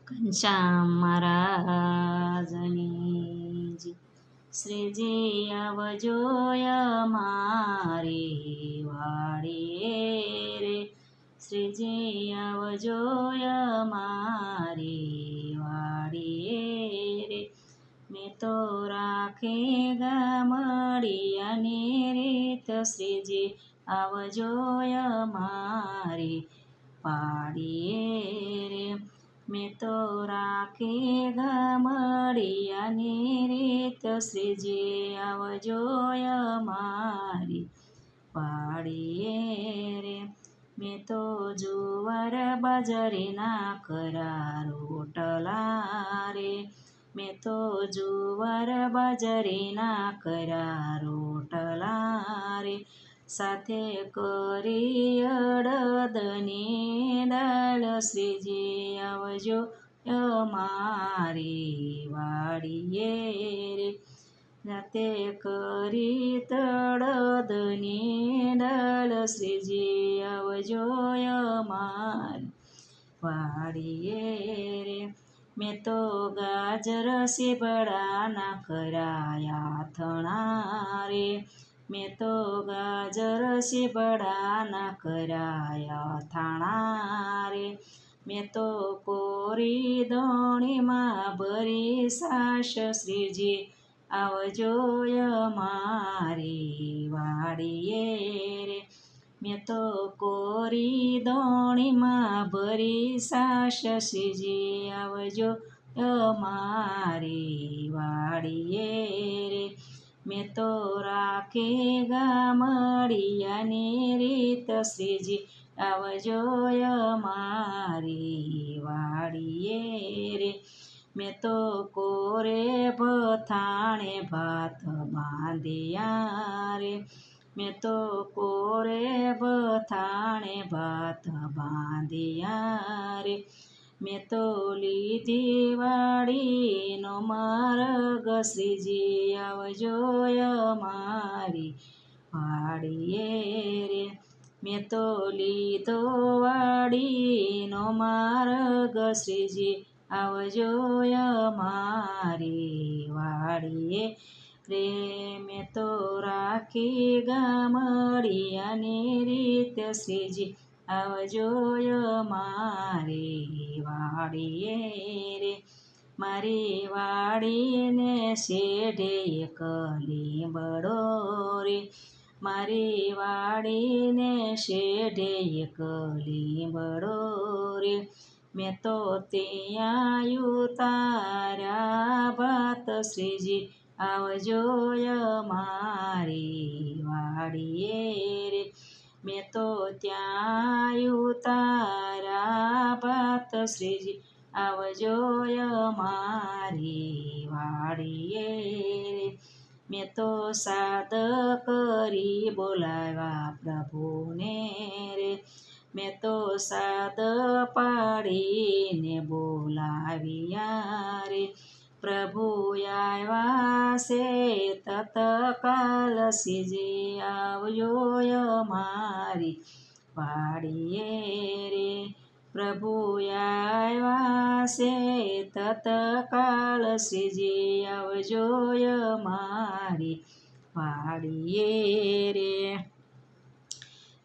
ઘનશ્યામ મહારાજની જય. શ્રીજી આવજો અમારી વાડીએ રે, શ્રીજી આવજો અમારી વાડીએ રે. મેં તો રાખે ગામડિયાની રીત, શ્રીજી આવજો અમારી વાડીએ રે. મેં તો રાખી ગામડિયાની રીત, શ્રીજી આવજો અમારી વાડીએ રે. મેં તો જુવાર બાજરીના કરા રોટલા રે, મેં તો જુવાર બાજરીના કરા રોટલા રે. સાથે કરી અડદની દાળ, શ્રીજી આવજો અમારી વાડીએ રે. સાથે કરી અડદની દાળ, શ્રીજી આવજો અમારી વાડીએ રે. મેં તો ગાજર સીભડાના કરાયા થણા રે, મેં તો ગાજર સીભડાના કરાયા થાણા રે. મેં તો કોરી દોણીમાં ભરી સાસ, શ્રીજી આવજો અમારી વાડીએ રે. મેં તો કોરી દોણીમાં ભરી સાસ, શ્રીજી આવજો અમારી વાડીએ રે. મેં તો રાખી ગામડિયાની રીત, શ્રીજી આવજો અમારી વાડીએ રે. મેં તો કોરે ભથાણે ભાત બાંધ્યા રે, મેં તો કોરે ભથાણે ભાત બાંધ્યા રે. મેં તો લીધી વાડીનો માર્ગ, શ્રીજી આવજો અમારી વાડીએ રે. મેં તો લીધો વાડીનો માર્ગ, શ્રીજી આવજો અમારી વાડીએ રે. મેં તો રાખી ગામડિયાની રીત, શ્રીજી આવજો અમારી વાડીએ રે. મારી વાડીને શેઢે એક લીંબડો રે, મારી વાડીને શેઢે એક લીંબડો રે. મેં તો ત્યાં ઉતાર્યા ભાત, શ્રીજી આવજો અમારી વાડીએ રે. મેં તો ત્યાં ઉતાર્યા ભાત, શ્રીજી આવજો અમારી વાડીએ રે. મેં તો સાદ કરી બોલાવ્યા પ્રભુને રે, મેં તો સાદ પાડીને બોલાવ્યા રે. પ્રભુ આવ્યા છે તત્કાલ, શ્રીજી આવજો અમારી વાડીએ રે. પ્રભુ આવ્યા છે તત્કાલ, શ્રીજી આવજો અમારી વાડીએ રે.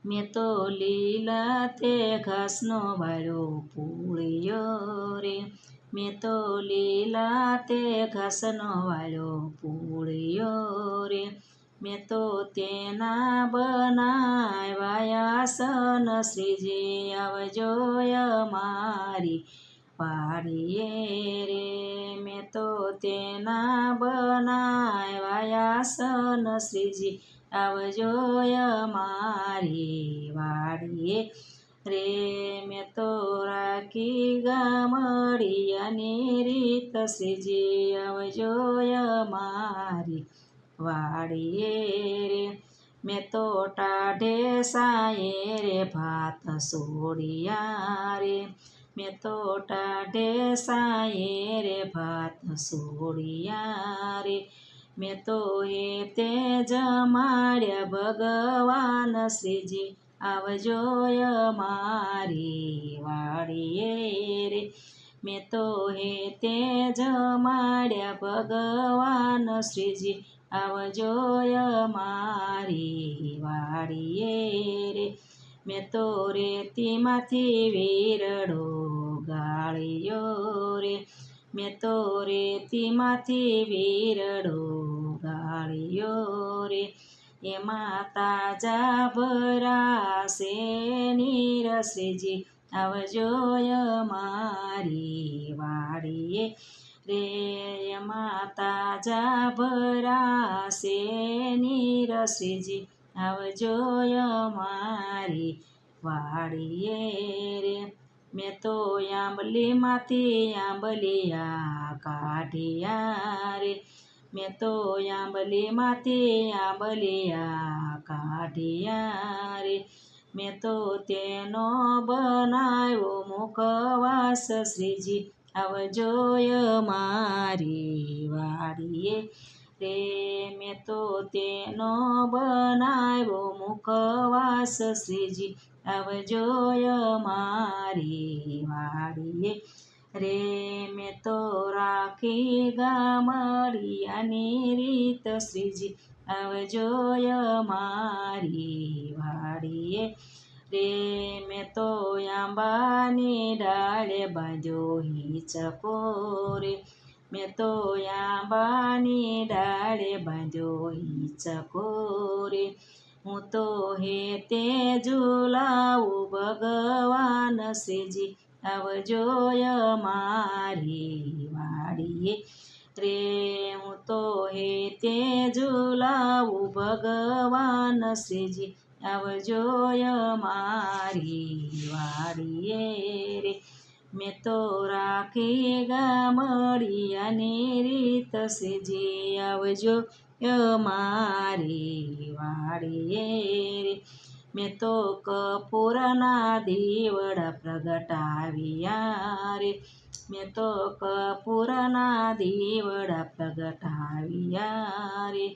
મેં તો લીલા તે ઘાસનો વાળો પૂળ્યો રે, મેં તો લીલા તે ઘાસનો વાળો પૂળ્યો રે. મેં તો તેના બનાવ્યા આસન, શ્રીજી આવજો અમારી વાડીએ રે. મેં તો તેના બનાવ્યા આસન, શ્રીજી આવજો અમારી વાડીએ રે. મેં તો રાખી ગામડિયાની રીત, શ્રીજી આવજો અમારી વાડીએ રે. મેં તો ટાઢે સાયે રે ભાત સોડિયા રે, મેં તો ટાઢે સાયે રે ભાત સોડિયા રે. મેં તો તે જમાડ્યા ભગવાન, શ્રીજી આવજો અમારી વાડીએ રે. મેં તો હે તે જમાડ્યા ભગવાન શ્રીજી આવજો મારી વાડીએ રે. મેં તો રેતીમાંથી વીરડો ગાળ્યો રે. મેં તો રેતીમાંથી વીરડો ગાળ્યો રે. એમાં તાજા ભરાશે નીર શ્રીજી આવજો મારી વાડીએ રે. એમાં તાજા ભરાશે નીર શ્રીજી આવજો મારી વાડીએ રે. મેં તો આંબલીમાંથી આંબલિયા કાઢ્યા રે. મેં તો આંબલીમાંથી આંબલિયા કાઢ્યા રે. મેં તો તેનો બનાવ્યો મુખવાસ શ્રીજી આવજો મારી વાડીએ રે. મેં તો તેનો બનાવ્યો મુખવાસ શ્રીજી આવજો મારી વાડીએ રે. મેં તો રાખી ગામડિયાની રીત શ્રીજી આવજો મારી વાડીએ રે. મેં તો આંબાની ડાળે બાંધ્યો હિંચકો રે. મેં તો આંબાની ડાળે બાંધ્યો હિંચકો રે. હું તો હે તે ઝુલાવું ભગવાન શ્રીજી આવજો મારી વાડીએ રે. હું તો હે તે ઝુલાવું ભગવાન શ્રીજી આવજો મારી વાડીએ રે. મેં તો રાખી ગામડિયાની રીત શ્રીજી આવજો મારી વાડીએ રે. મેં તો કપૂરના દીવડા પ્રગટાવ્યા રે. મેં તો કપૂરના દીવડા પ્રગટાવ્યા રે.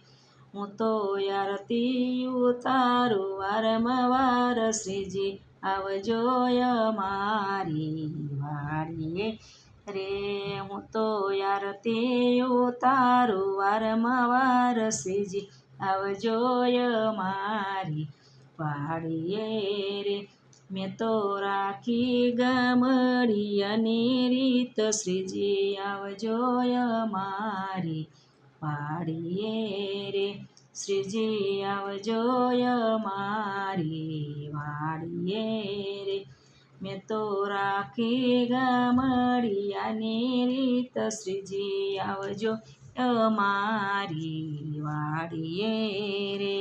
હું તો આરતી ઉતારું વારંવાર શ્રીજી આવજો મારી વાડીએ રે. હું તો આરતી ઉતારું વારંવાર શ્રીજી આવજો મારી વાડીએ રે. મેં તો રાખી ગામડિયાની રીત શ્રીજી આવજો મારી વાડીએ રે. શ્રીજી આવજો મારી વાડીએ રે. મેં તો રાખી ગામડિયાની રીત શ્રીજી આવજો મારી વાડીએ રે.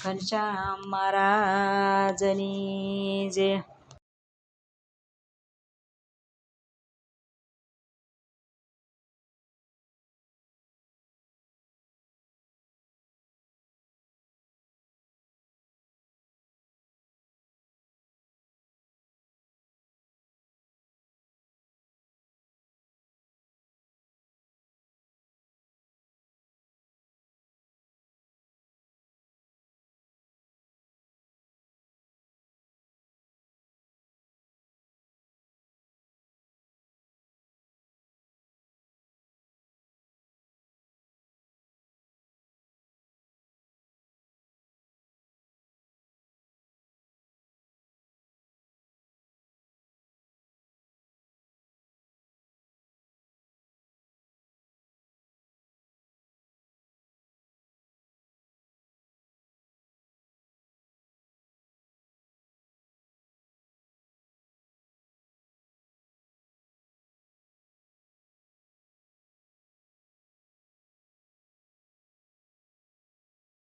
ઘનશ્યામ મહારાજની જય.